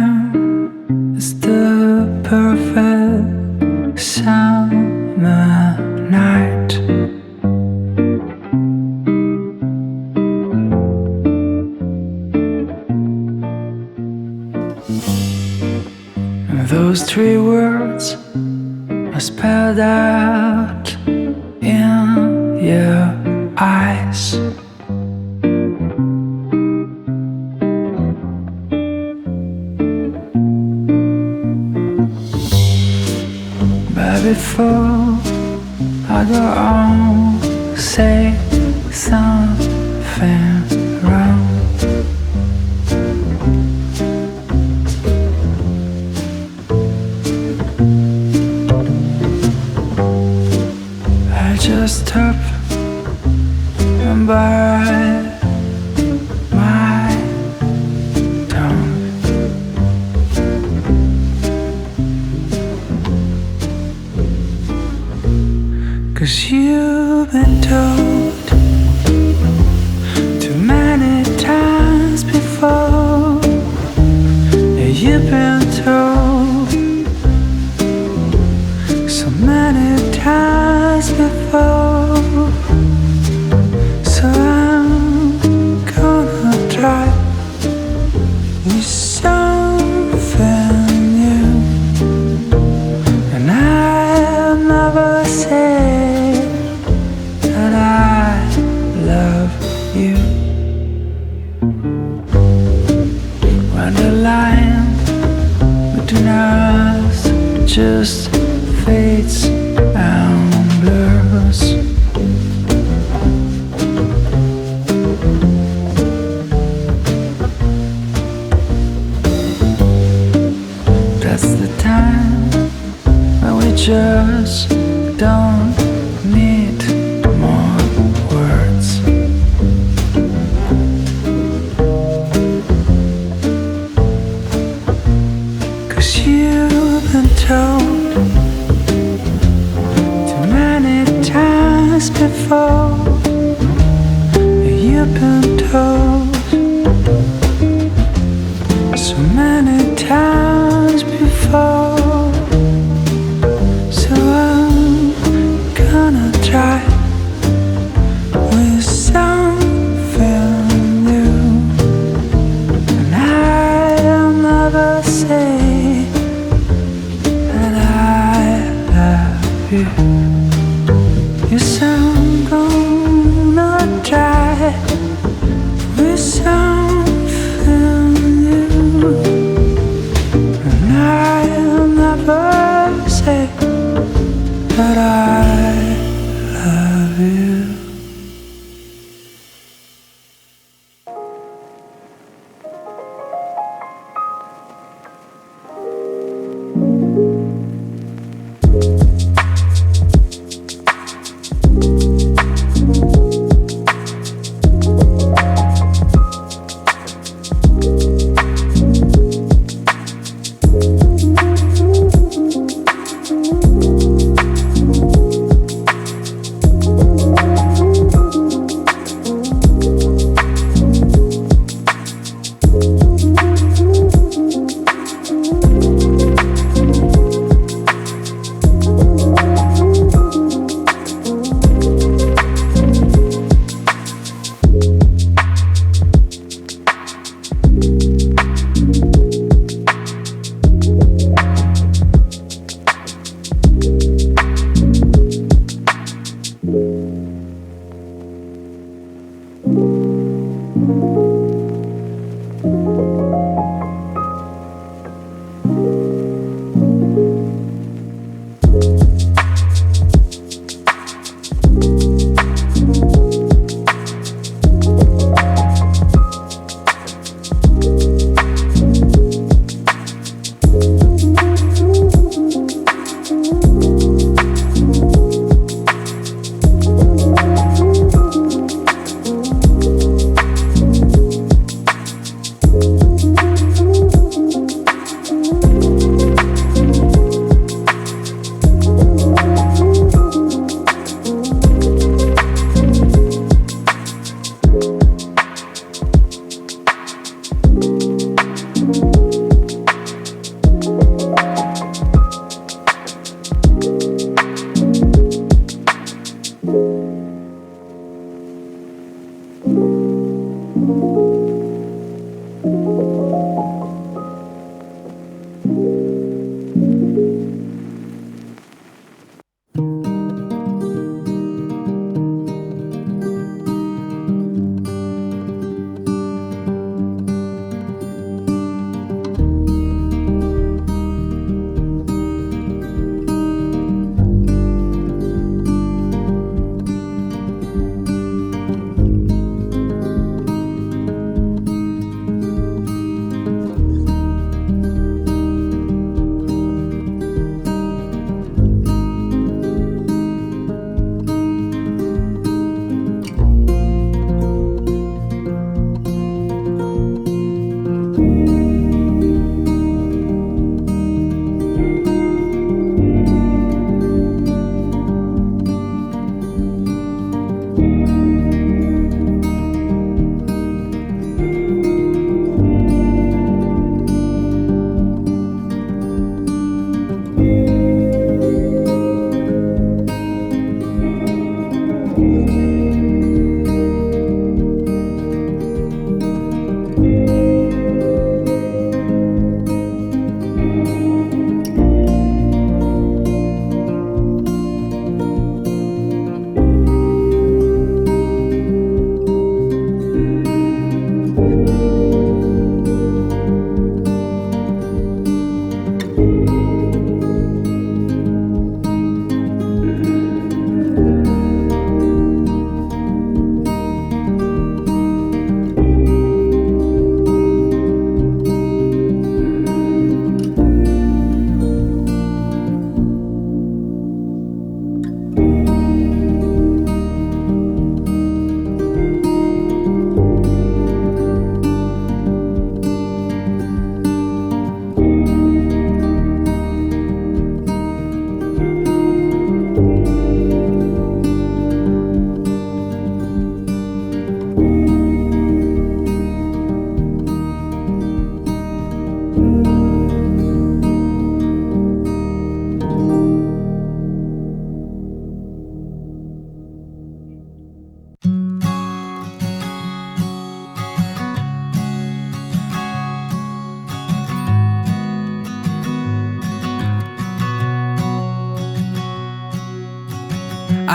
time is the perfect summer night. And those three words are spelled out in your eyes. But before I go on, say something wrong. I just hope and bite my tongue. 'Cause you've been told too many times before. Yeah, you've been told so many times before. So I'm gonna try with something new. And I'll never say that I love you. When the line between us just fades and blurs. That's the time when we just don't need more words. Cause you've been told too many times before. You've been told so many times before. So I'm gonna try with something new. And I'll never say that I love you. Yes, I'm gonna try with something new.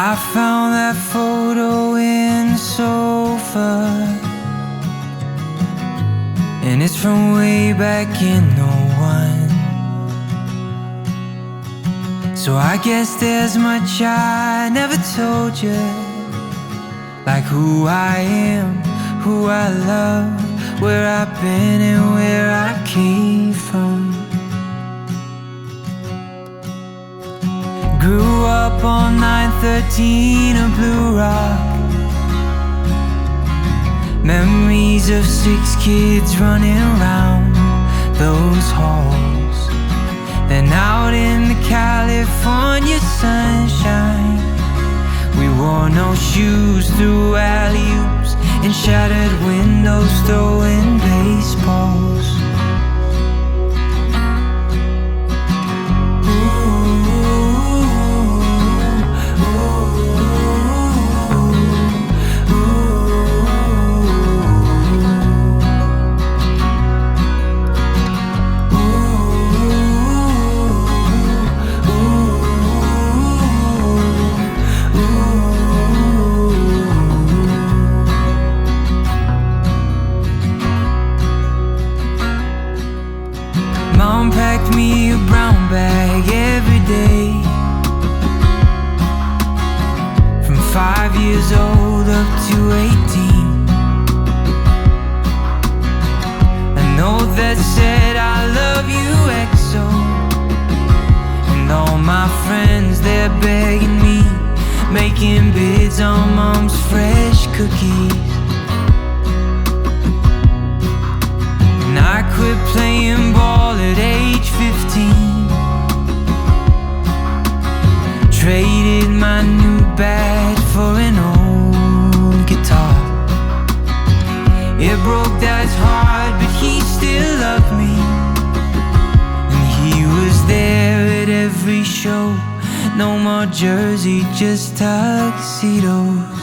I found that photo in the sofa, and it's from way back in '01. So I guess there's much I never told you, like who I am, who I love, where I've been and where I came from. Grew up on 913 of Blue Rock, memories of 6 kids running around those halls. Then out in the California sunshine, we wore no shoes through alley-oops and shattered windows, throwing baseballs. Mom packed me a brown bag every day, from 5 years old up to 18. A note that said I love you XO, and all my friends, they're begging me, making bids on Mom's fresh cookies. And I quit playing ball at age 15, traded my new bat for an old guitar. It broke Dad's heart, but he still loved me, and he was there at every show. No more jersey, just tuxedos.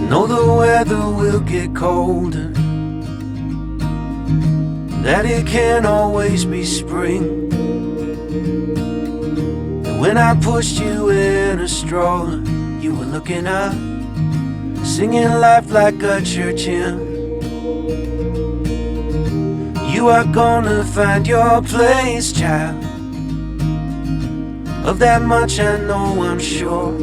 Know the weather will get colder, that it can't always be spring. And when I pushed you in a stroller, you were looking up, singing life like a church hymn. You are gonna find your place, child. Of that much I know, I'm sure.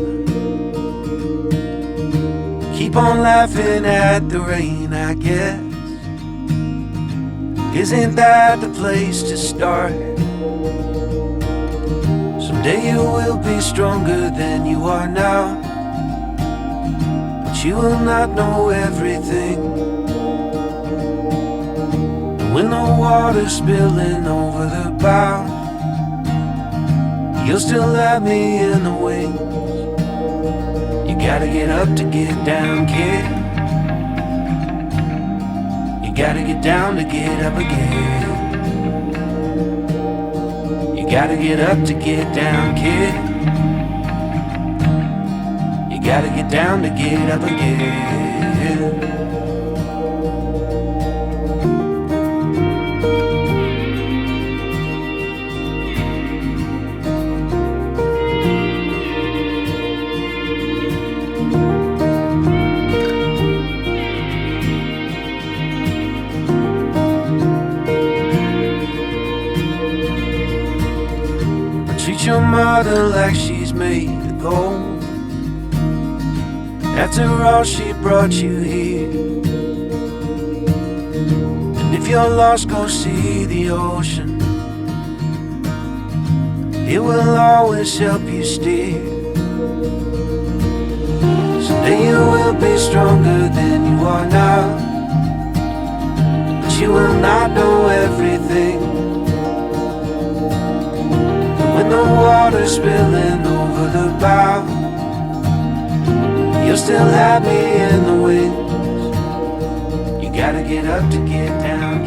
Keep on laughing at the rain, I guess. Isn't that the place to start? Someday you will be stronger than you are now, but you will not know everything. And when the water's spilling over the bow, you'll still have me in the wings. You gotta get up to get down, kid. You gotta get down to get up again. You gotta get up to get down, kid. gotta get down to get up again. Treat your mother like she's made of gold. After all, she brought you here. And if you're lost, go see the ocean. It will always help you steer. Someday you will be stronger than you are now, but you will not know everything. When the water's spilling over the bow, you'll still have me in the wings. You gotta get up to get down,